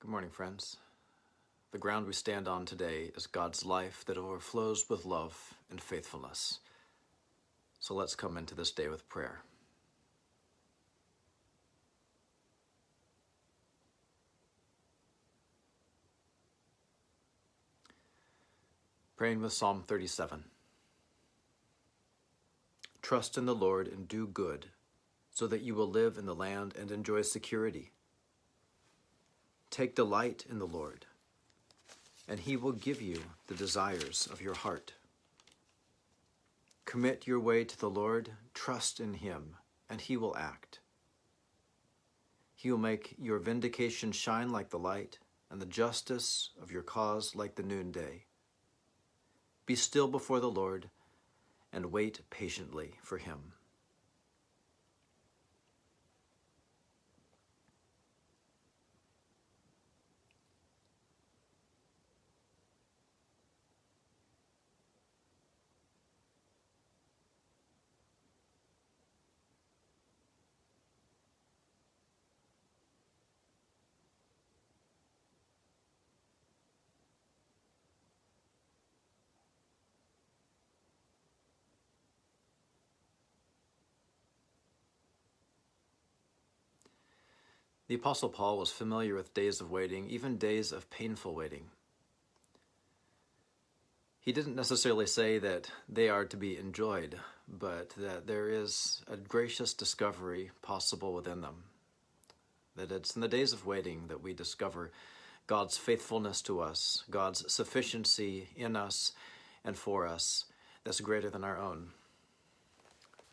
Good morning, friends. The ground we stand on today is God's life that overflows with love and faithfulness. So let's come into this day with prayer. Praying with Psalm 37. Trust in the Lord and do good, so that you will live in the land and enjoy security. Take delight in the Lord, and he will give you the desires of your heart. Commit your way to the Lord, trust in him, and he will act. He will make your vindication shine like the light, and the justice of your cause like the noonday. Be still before the Lord, and wait patiently for him. The Apostle Paul was familiar with days of waiting, even days of painful waiting. He didn't necessarily say that they are to be enjoyed, but that there is a gracious discovery possible within them. That it's in the days of waiting that we discover God's faithfulness to us, God's sufficiency in us and for us that's greater than our own.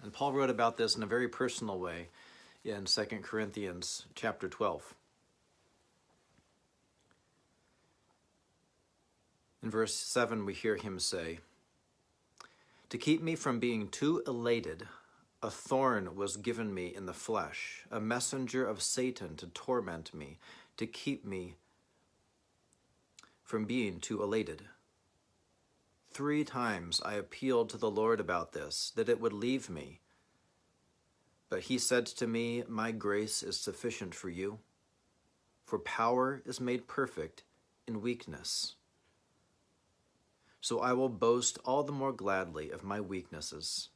And Paul wrote about this in a very personal way in 2 Corinthians chapter 12. In verse 7, we hear him say, "To keep me from being too elated, a thorn was given me in the flesh, a messenger of Satan to torment me, to keep me from being too elated. 3 times I appealed to the Lord about this, that it would leave me. But he said to me, 'My grace is sufficient for you, for power is made perfect in weakness. So I will boast all the more gladly of my weaknesses,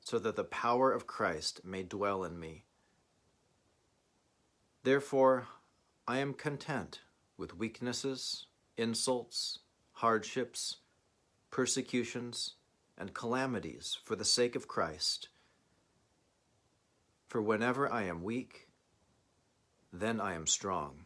so that the power of Christ may dwell in me. Therefore, I am content with weaknesses, insults, hardships, persecutions, and calamities for the sake of Christ. For whenever I am weak, then I am strong.'"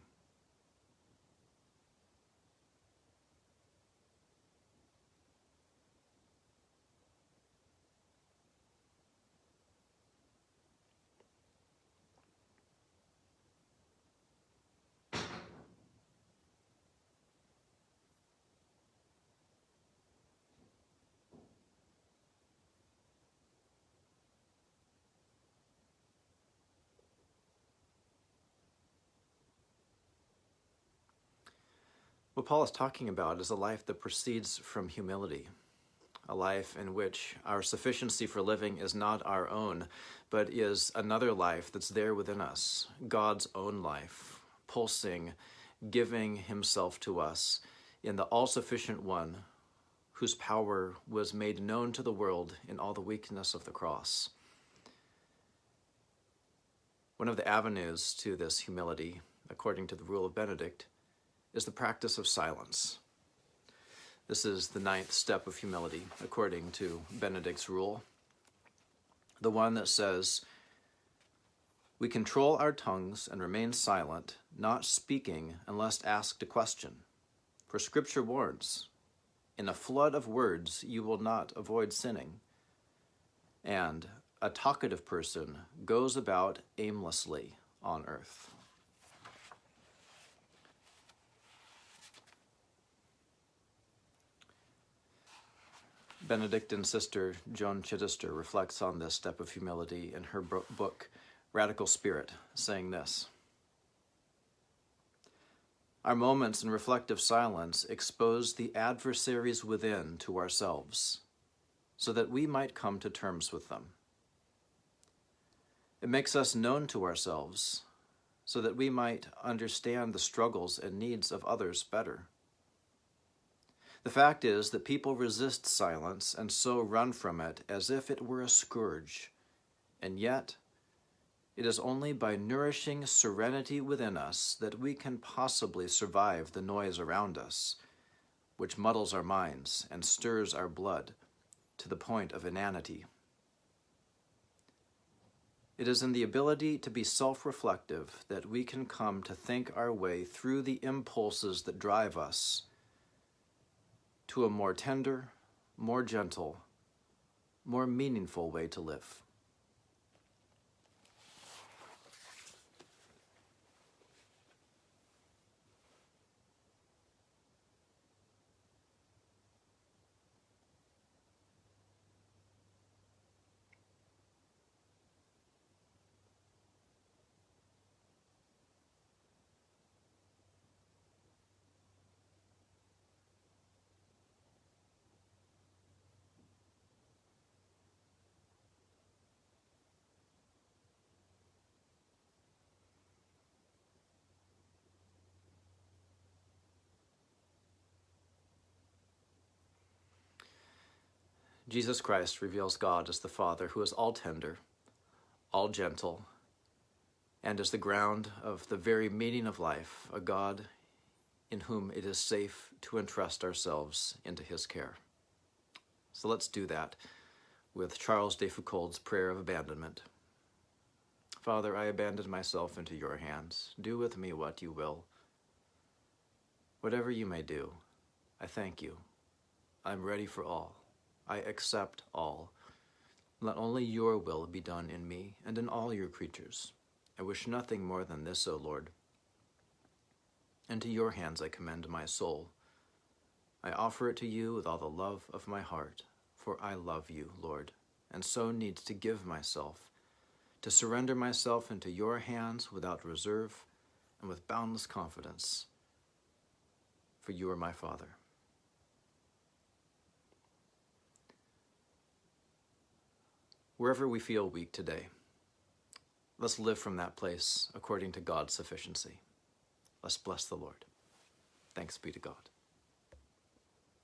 What Paul is talking about is a life that proceeds from humility, a life in which our sufficiency for living is not our own, but is another life that's there within us, God's own life, pulsing, giving himself to us in the all-sufficient one whose power was made known to the world in all the weakness of the cross. One of the avenues to this humility, according to the rule of Benedict, is the practice of silence. This is the 9th step of humility, according to Benedict's rule. The one that says, "We control our tongues and remain silent, not speaking unless asked a question. For Scripture warns, 'In a flood of words you will not avoid sinning.' And a talkative person goes about aimlessly on earth." Benedictine sister Joan Chittister reflects on this step of humility in her book, Radical Spirit, saying this: "Our moments in reflective silence expose the adversaries within to ourselves, so that we might come to terms with them. It makes us known to ourselves, so that we might understand the struggles and needs of others better. The fact is that people resist silence and so run from it as if it were a scourge, and yet it is only by nourishing serenity within us that we can possibly survive the noise around us, which muddles our minds and stirs our blood to the point of inanity. It is in the ability to be self-reflective that we can come to think our way through the impulses that drive us to a more tender, more gentle, more meaningful way to live. Jesus Christ reveals God as the Father who is all tender, all gentle, and as the ground of the very meaning of life, a God in whom it is safe to entrust ourselves into his care. So let's do that with Charles de Foucault's prayer of abandonment. Father, I abandon myself into your hands. Do with me what you will. Whatever you may do, I thank you. I'm ready for all. I accept all. Let only your will be done in me and in all your creatures. I wish nothing more than this, O Lord. And to your hands I commend my soul. I offer it to you with all the love of my heart, for I love you, Lord, and so need to give myself, to surrender myself into your hands without reserve and with boundless confidence, for you are my Father. Wherever we feel weak today, let's live from that place according to God's sufficiency. Let's bless the Lord. Thanks be to God.